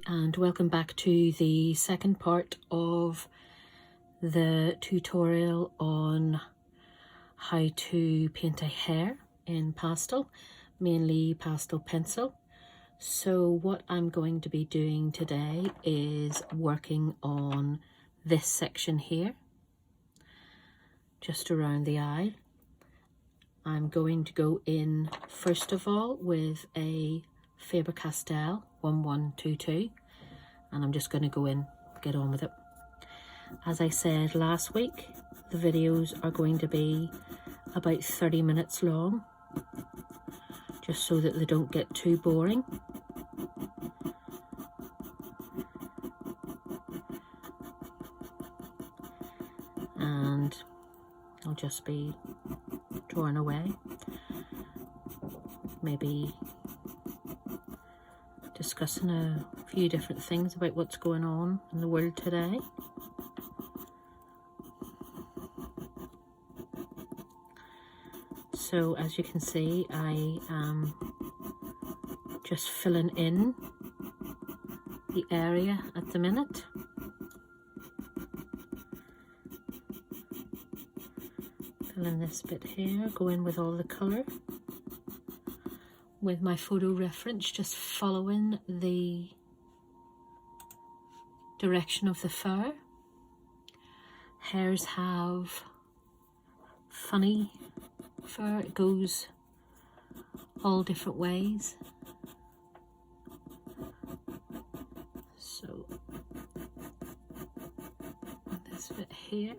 and welcome back to the second part of the tutorial on how to paint a hare in pastel, mainly pastel pencil. So what I'm going to be doing today is working on this section here, just around the eye. I'm going to go in first of all with a Faber-Castell 1122, and I'm just going to go in, get on with it. As I said last week, the videos are going to be about 30 minutes long, just so that they don't get too boring. And I'll just be drawing away, maybe discussing a few different things about what's going on in the world today. So as you can see, I am just filling in the area at the minute. Filling this bit here, go in with all the colour. With my photo reference, just following the direction of the fur. Hares have funny fur, it goes all different ways. So this bit here.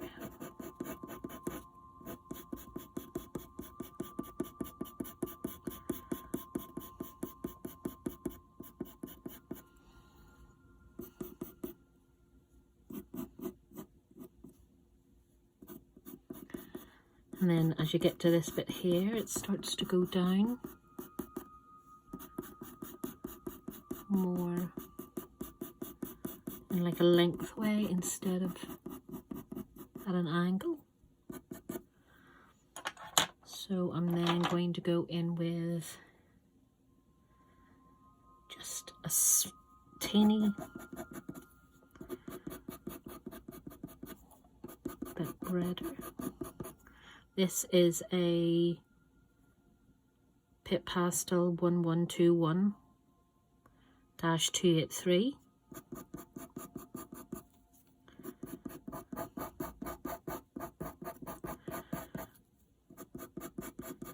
And then as you get to this bit here, it starts to go down more in like a length way instead of at an angle. So I'm then going to go in with just a teeny bit redder. This is a Pit Pastel 1121-283.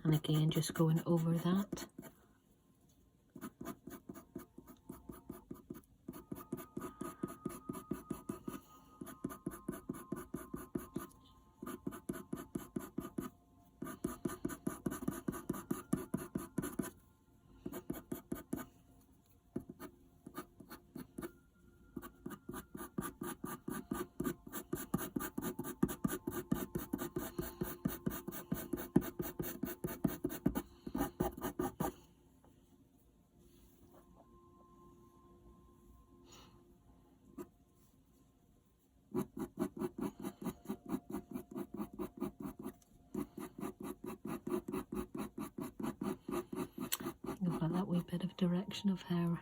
And again, just going over that. I've got that wee bit of direction of hair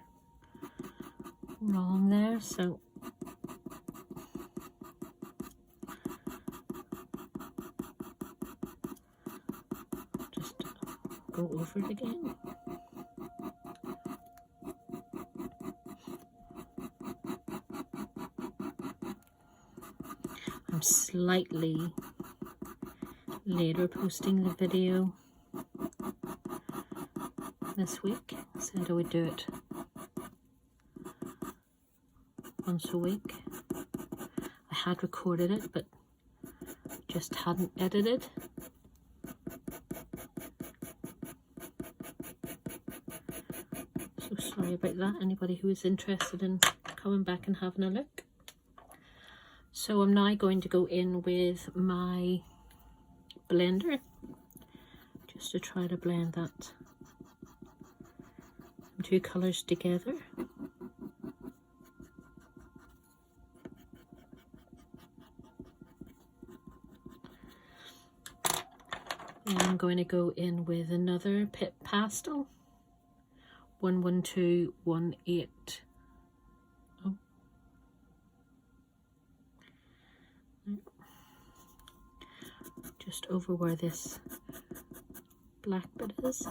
wrong there, so just go over it again. I'm slightly later posting the video this week. I said I would do it once a week. I had recorded it, but just hadn't edited. So sorry about that, anybody who is interested in coming back and having a look. So I'm now going to go in with my blender, just to try to blend that two colours together. And I'm going to go in with another Pit Pastel 11218 just over where this black bit is.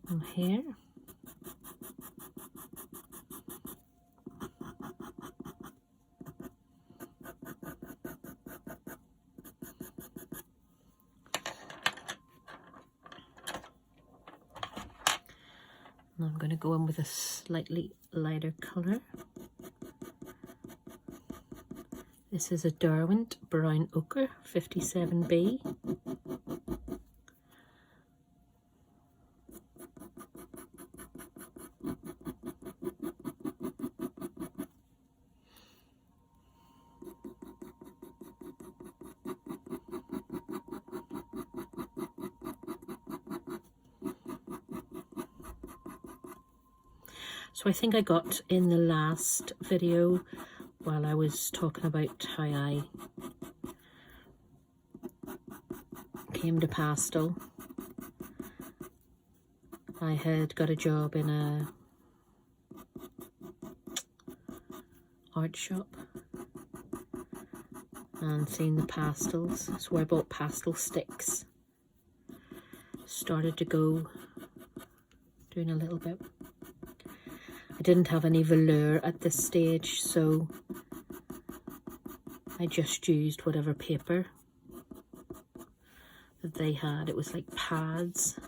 And here. And I'm going to go in with a slightly lighter colour. This is a Derwent Brown Ochre 57B. So I think I got in the last video while I was talking about how I came to Pastel. I had got a job in a art shop and seen the pastels, so I bought pastel sticks. Started to go doing a little bit. I didn't have any velour at this stage, so I just used whatever paper that they had. It was like pads.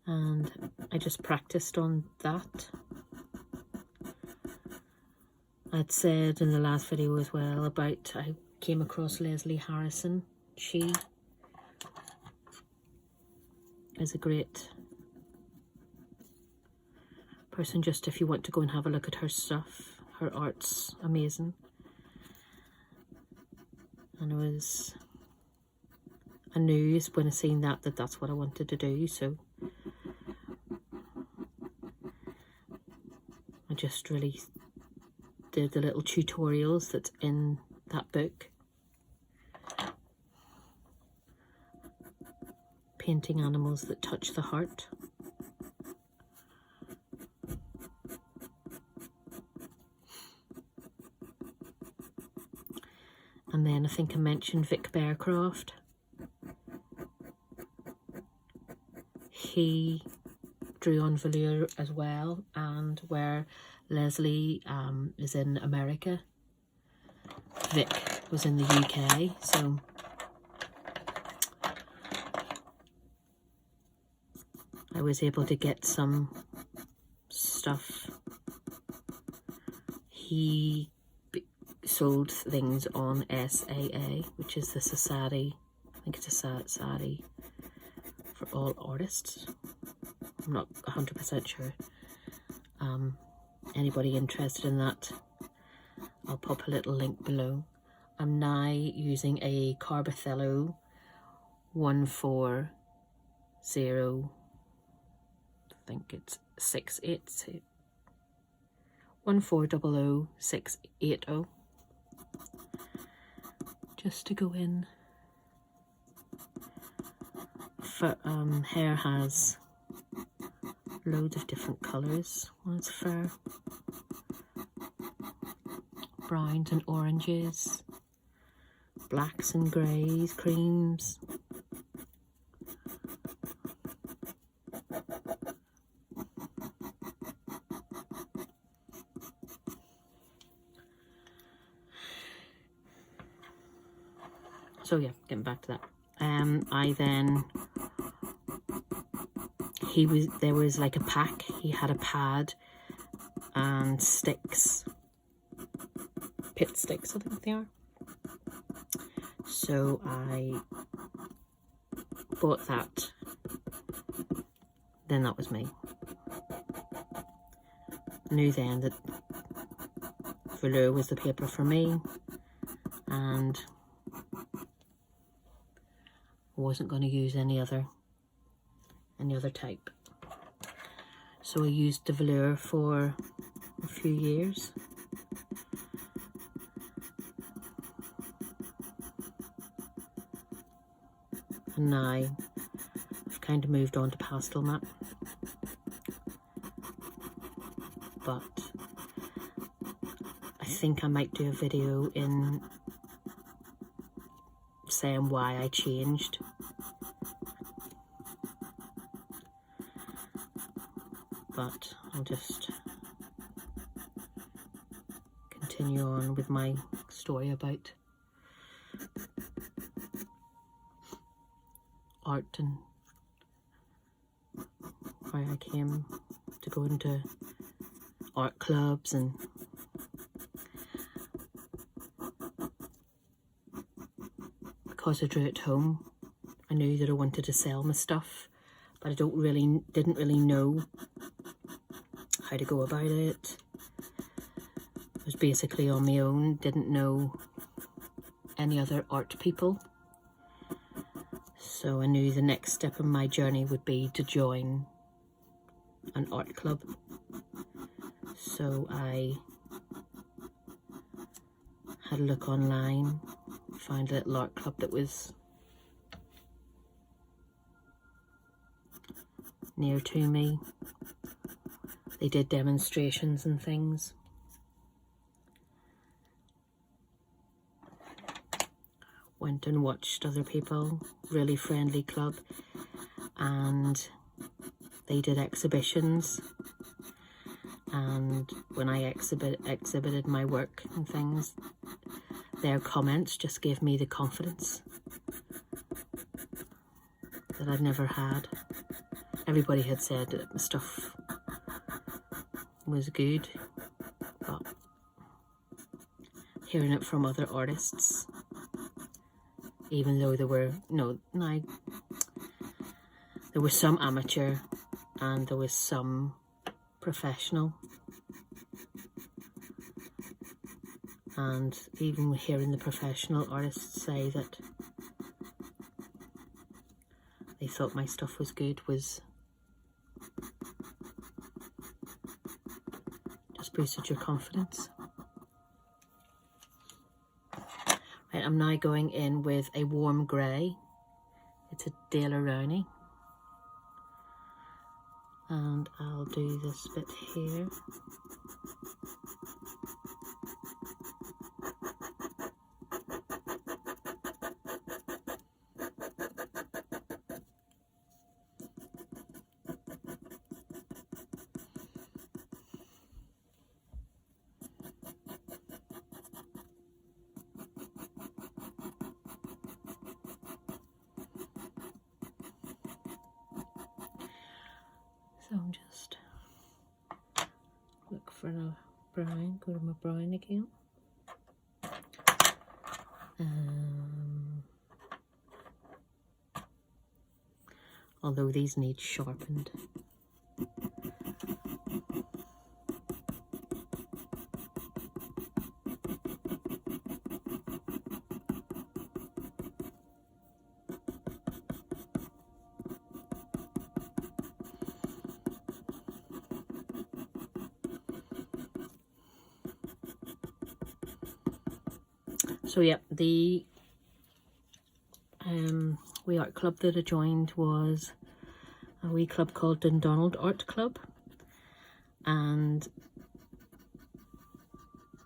And I just practiced on that. I'd said in the last video as well about I came across Leslie Harrison. She is a great person, just if you want to go and have a look at her stuff. Her art's amazing. And I knew when I seen that that's what I wanted to do, so I just really did the little tutorials that's in that book. Painting animals that touch the heart. And then I think I mentioned Vic Bearcroft. He drew on velour as well, and where Leslie is in America, Vic was in the UK, so I was able to get some stuff. He sold things on SAA, which is the society, I think it's a society for all artists. I'm not 100% sure. Anybody interested in that, I'll pop a little link below. I'm now using a Carbothello 140, I think it's 680, 1400680, just to go in. For Hare has loads of different colours. Well, it's fair. Browns and oranges, blacks and greys, creams. So yeah, getting back to that. There was like a pack. He had a pad and sticks, pit sticks I think they are. So I bought that. Then that was me. Knew then that velour was the paper for me, and I wasn't going to use any other type. So I used the velour for a few years. and now I've kind of moved on to pastel mat. But I think I might do a video in saying why I changed. But I'll just continue on with my story about art and how I came to go into art clubs. And because I drew at home, I knew that I wanted to sell my stuff, but I didn't really know how to go about it. I was basically on my own, didn't know any other art people. So I knew the next step in my journey would be to join an art club. So I had a look online, found a little art club that was near to me. They did demonstrations and things. Went and watched other people, really friendly club, and they did exhibitions. And when I exhibited my work and things, their comments just gave me the confidence that I'd never had. Everybody had said that the stuff was good, but hearing it from other artists, even though there were there was some amateur and there was some professional, and even hearing the professional artists say that they thought my stuff was good was just boosted your confidence. Right, I'm now going in with a warm grey. It's a Dale Rowney. And I'll do this bit here. So I'm just look for a brown, go to my brown again. Although these need sharpened. So yeah, the wee art club that I joined was a wee club called Dundonald Art Club, and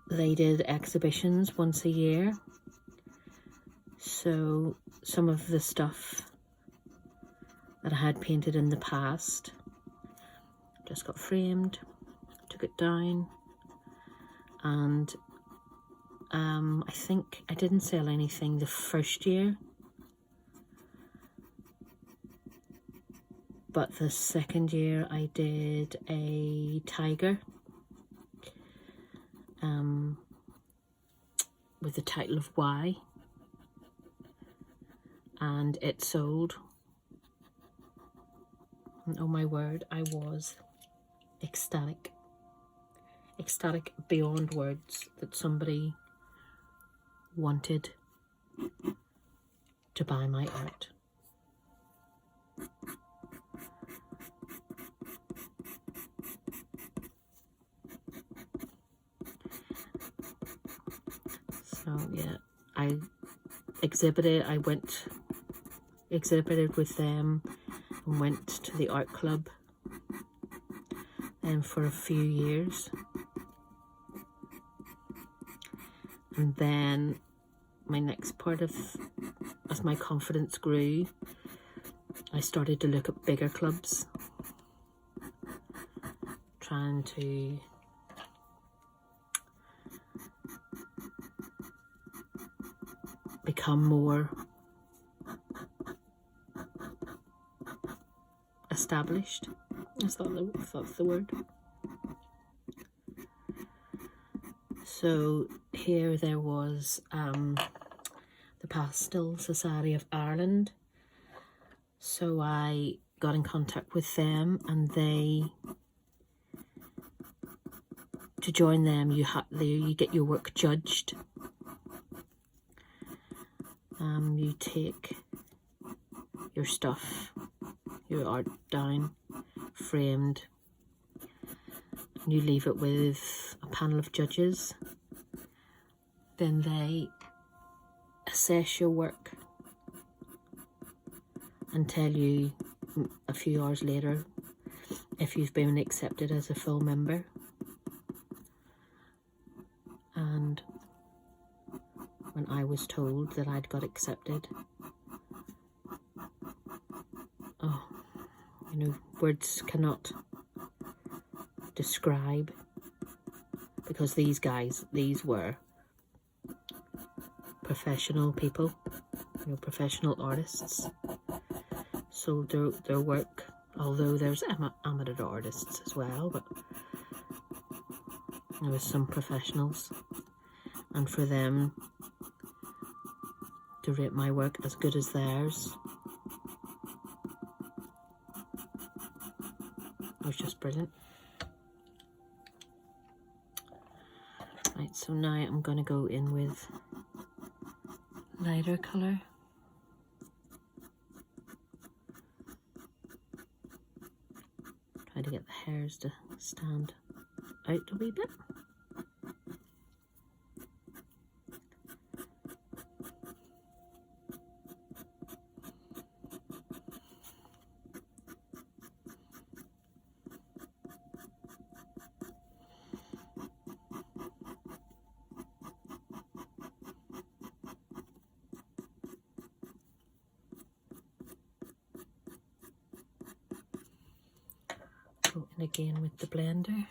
they did exhibitions once a year. So some of the stuff that I had painted in the past just got framed, took it down, and I think I didn't sell anything the first year, but the second year I did a tiger with the title of Why, and it sold. And oh my word, I was ecstatic beyond words that somebody wanted to buy my art. So yeah, I exhibited, I went exhibited with them and went to the art club for a few years. And then my next part of, as my confidence grew, I started to look at bigger clubs, trying to become more established. If that's the word. So here there was the Pastel Society of Ireland. So I got in contact with them, and to join them you get your work judged. You take your stuff, your art down, framed, and you leave it with a panel of judges. Then they assess your work and tell you a few hours later if you've been accepted as a full member. And when I was told that I'd got accepted, oh, you know, words cannot describe, because these were professional people, you know, professional artists. So their work, although there's amateur artists as well, but there was some professionals, and for them to rate my work as good as theirs was just brilliant. Right, so now I'm going to go in with lighter colour. Try to get the hairs to stand out a wee bit. Go in again with the blender.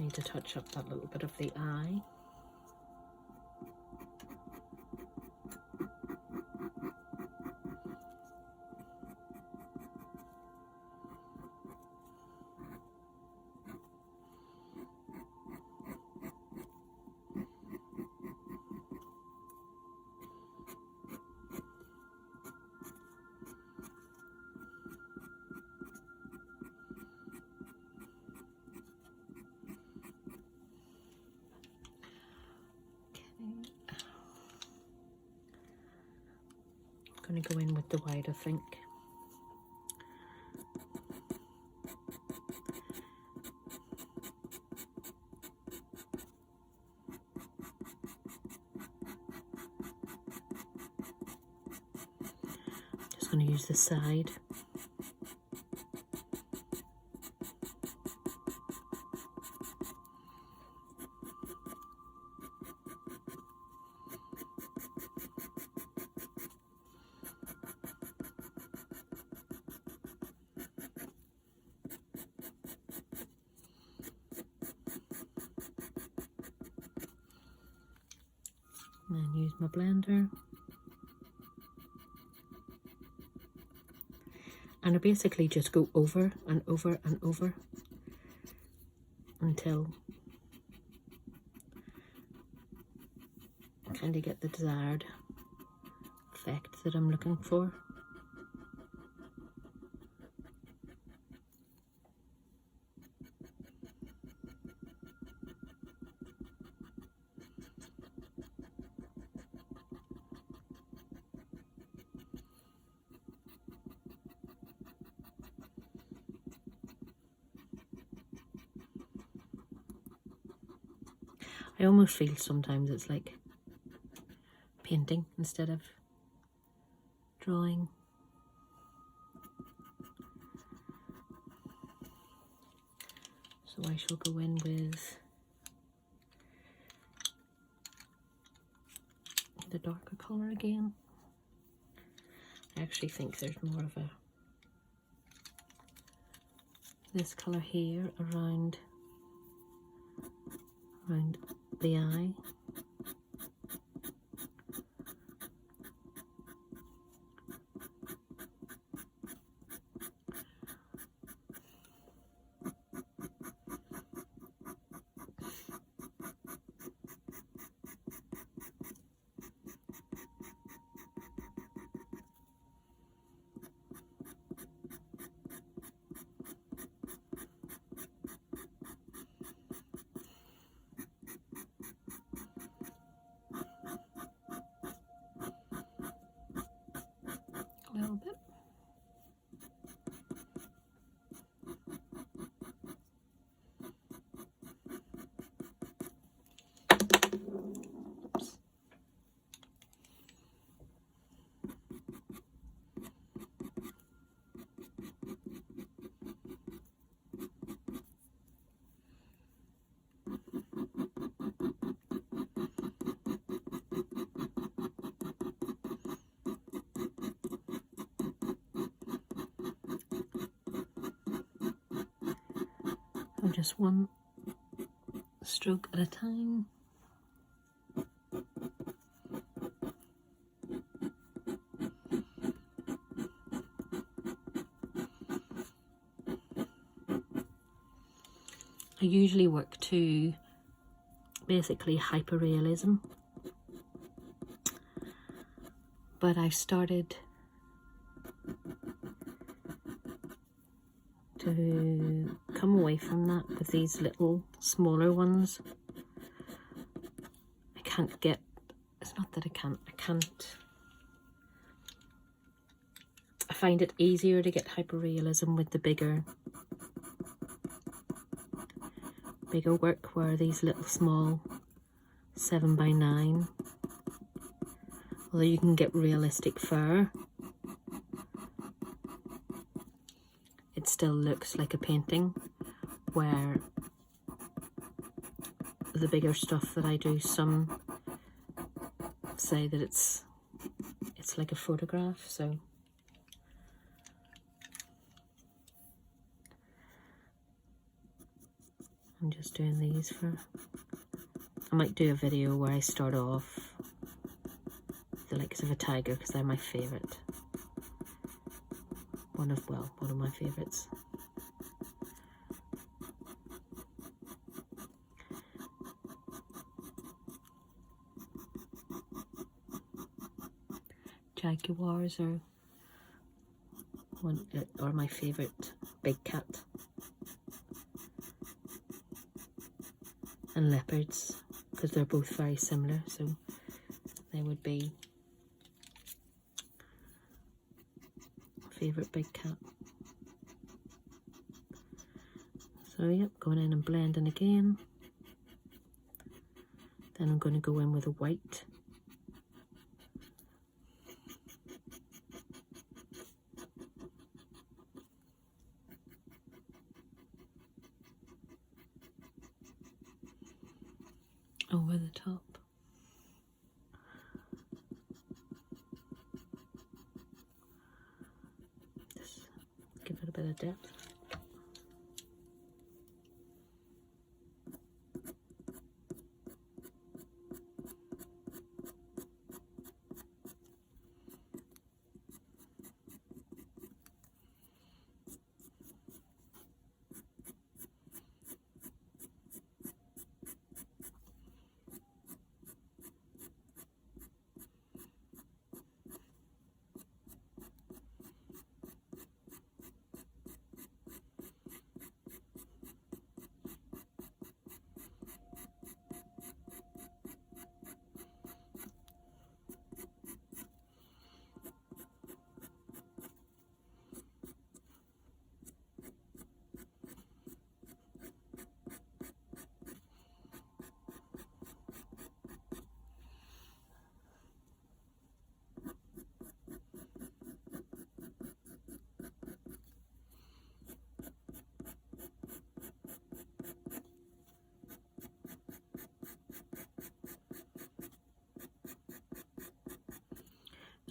Need to touch up that little bit of the eye. Going to go in with the white, I think. Just going to use the side. And then use my blender. And I basically just go over and over and over until I kind of get the desired effect that I'm looking for. I almost feel sometimes it's like painting instead of drawing. So I shall go in with the darker colour again. I actually think there's more of this colour here around the eye. A little bit. Oops. Just one stroke at a time. I usually work to basically hyperrealism, but I started to come away from that with these little smaller ones. I can't get, it's not that I can't, I find it easier to get hyperrealism with the bigger work, where these little small 7x9, although you can get realistic fur, it still looks like a painting, where the bigger stuff that I do, some say that it's like a photograph. So I'm just doing these for, I might do a video where I start off the likes of a tiger, because they're my favourite. One of my favourites. Jaguars are my favourite big cat. And leopards, because they're both very similar, so they would be favourite big cat. So yep, going in and blending again. Then I'm going to go in with a white. Over the top. Just give it a bit of depth.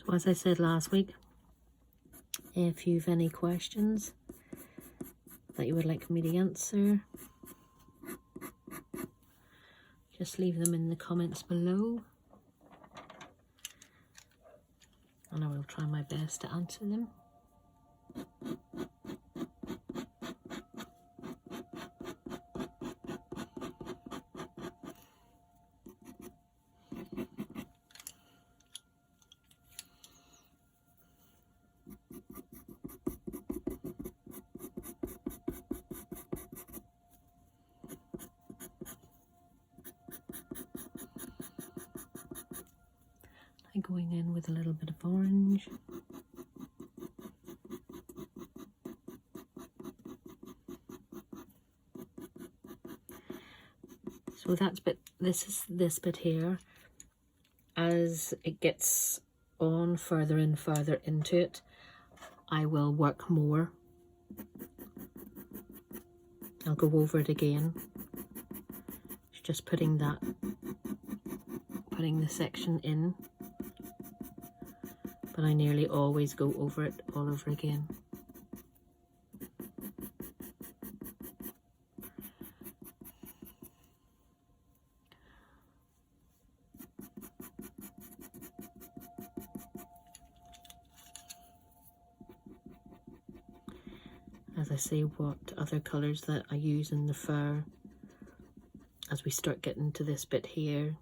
So as I said last week, if you've any questions that you would like me to answer, just leave them in the comments below and I will try my best to answer them. I'm going in with a little bit of orange. So that's this bit here. As it gets on further and further into it, I will work more. I'll go over it again. It's just putting the section in, but I nearly always go over it all over again. As I say, what other colours that I use in the fur as we start getting to this bit here.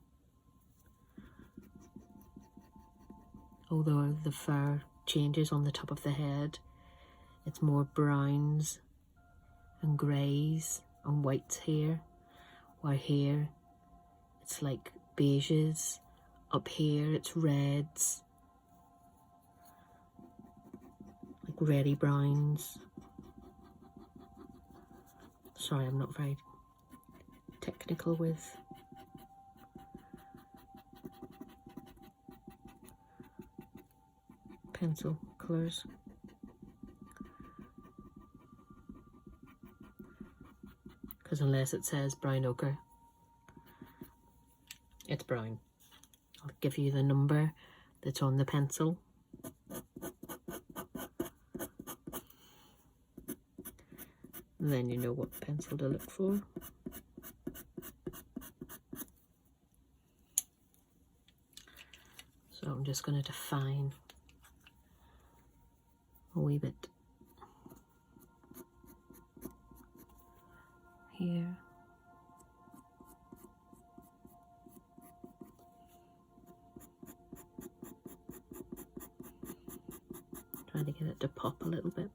Although the fur changes on the top of the head, it's more browns and greys and whites here, while here it's like beiges, up here it's reds, like reddy browns. Sorry, I'm not very technical with pencil colours. Because unless it says brown ochre, it's brown. I'll give you the number that's on the pencil. And then you know what pencil to look for. So I'm just going to define a wee bit here. Try to get it to pop a little bit.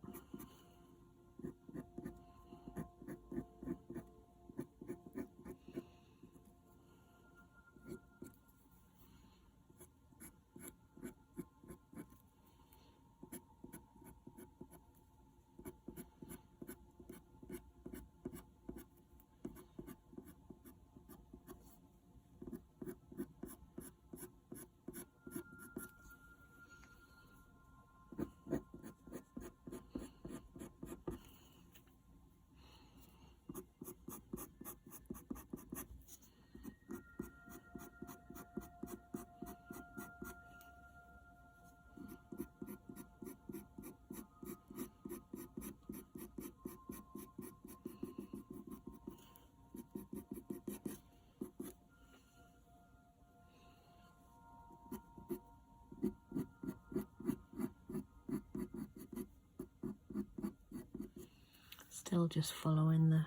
Still just following the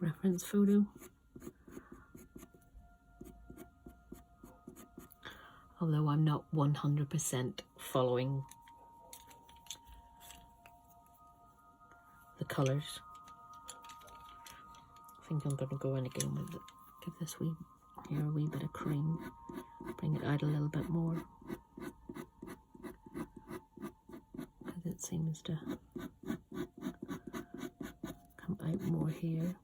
reference photo. Although I'm not 100% following the colours. I think I'm going to go in again with it. Give this wee bit of cream. Bring it out a little bit more. Because it seems to come out more here.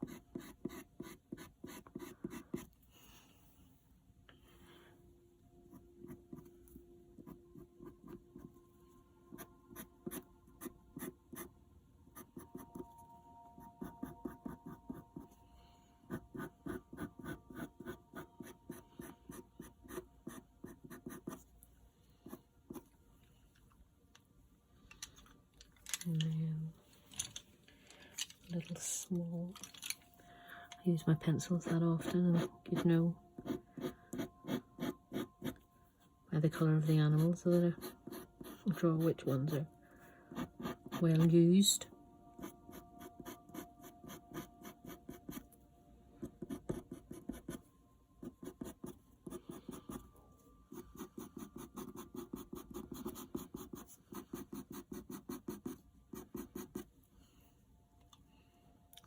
small. I use my pencils that often, and you'd know by the colour of the animals that I draw which ones are well used.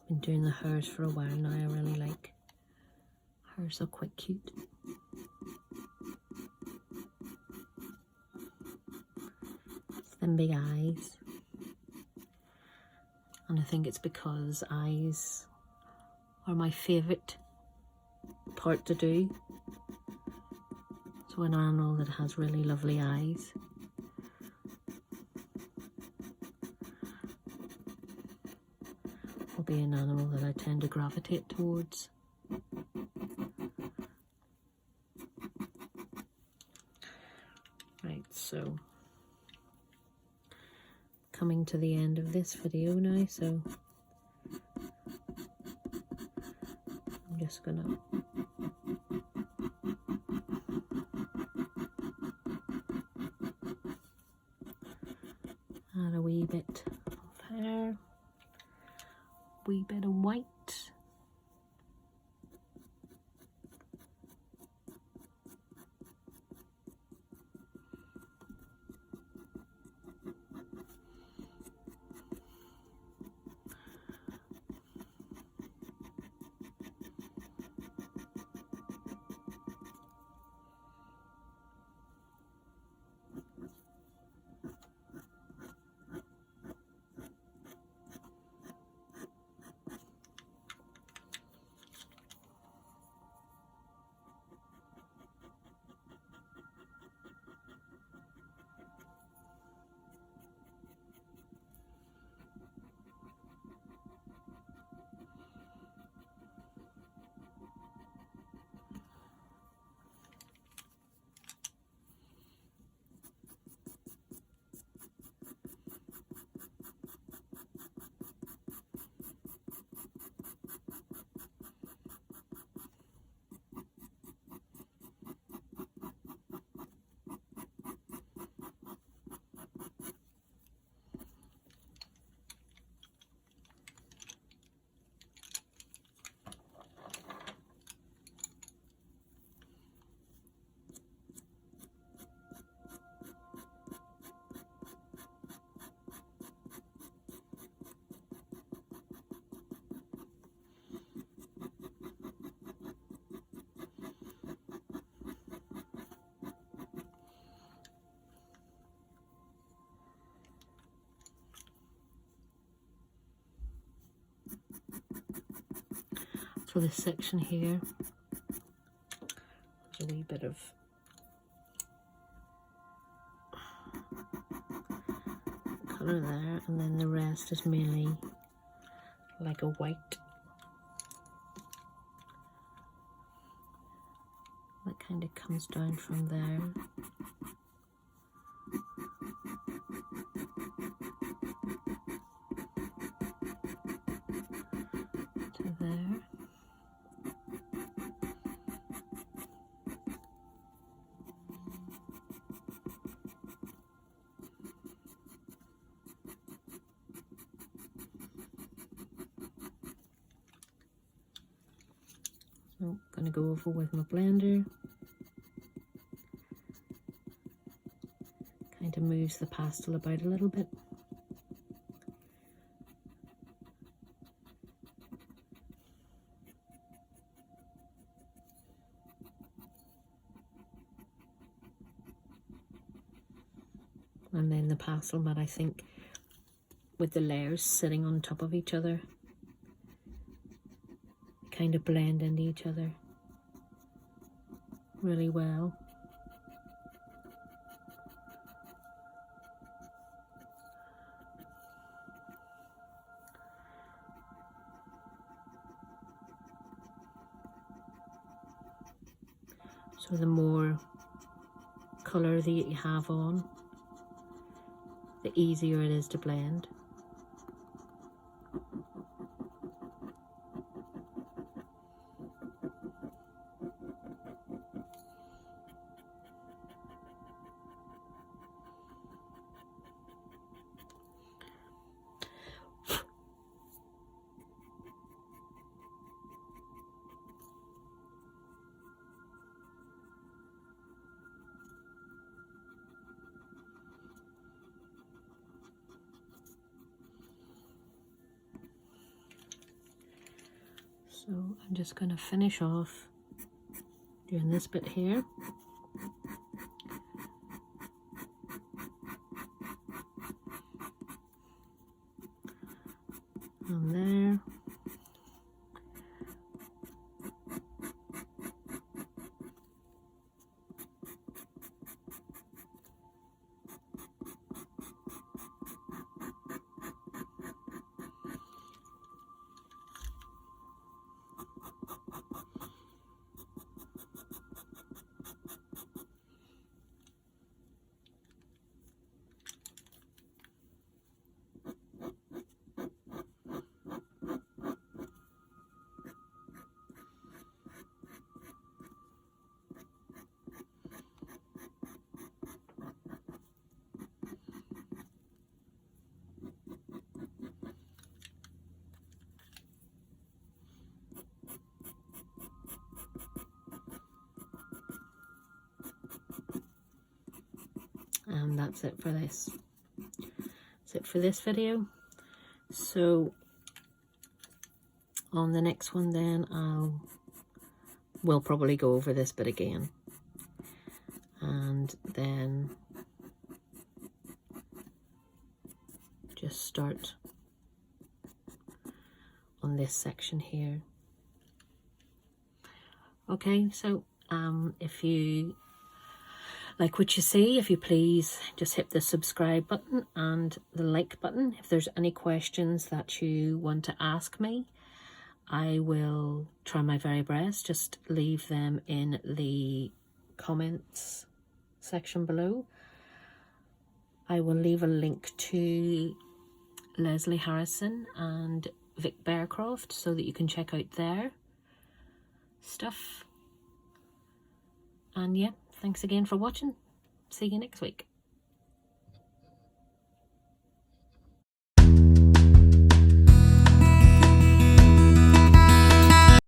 Been doing the hares for a while now. I really like hares, are quite cute. It's them big eyes, and I think it's because eyes are my favourite part to do. So an animal that has really lovely eyes. Will be an animal that I tend to gravitate towards. Right, so coming to the end of this video now, so I'm just gonna add a wee bit of hair, wee bit of white. For this section here, there's a wee bit of colour there, and then the rest is mainly like a white that kind of comes down from there. To there. So I'm going to go over with my blender. Kind of moves the pastel about a little bit. And then the pastel mat, I think, with the layers sitting on top of each other, kind of blend into each other really well. So the more colour that you have on, the easier it is to blend. So I'm just going to finish off doing this bit here. And there. And that's it for this. That's it for this video. So on the next one then we'll probably go over this bit again, and then just start on this section here. Okay, so if you like what you see, if you please just hit the subscribe button and the like button. If there's any questions that you want to ask me, I will try my very best. Just leave them in the comments section below. I will leave a link to Leslie Harrison and Vic Bearcroft so that you can check out their stuff. And yeah, thanks again for watching. See you next week.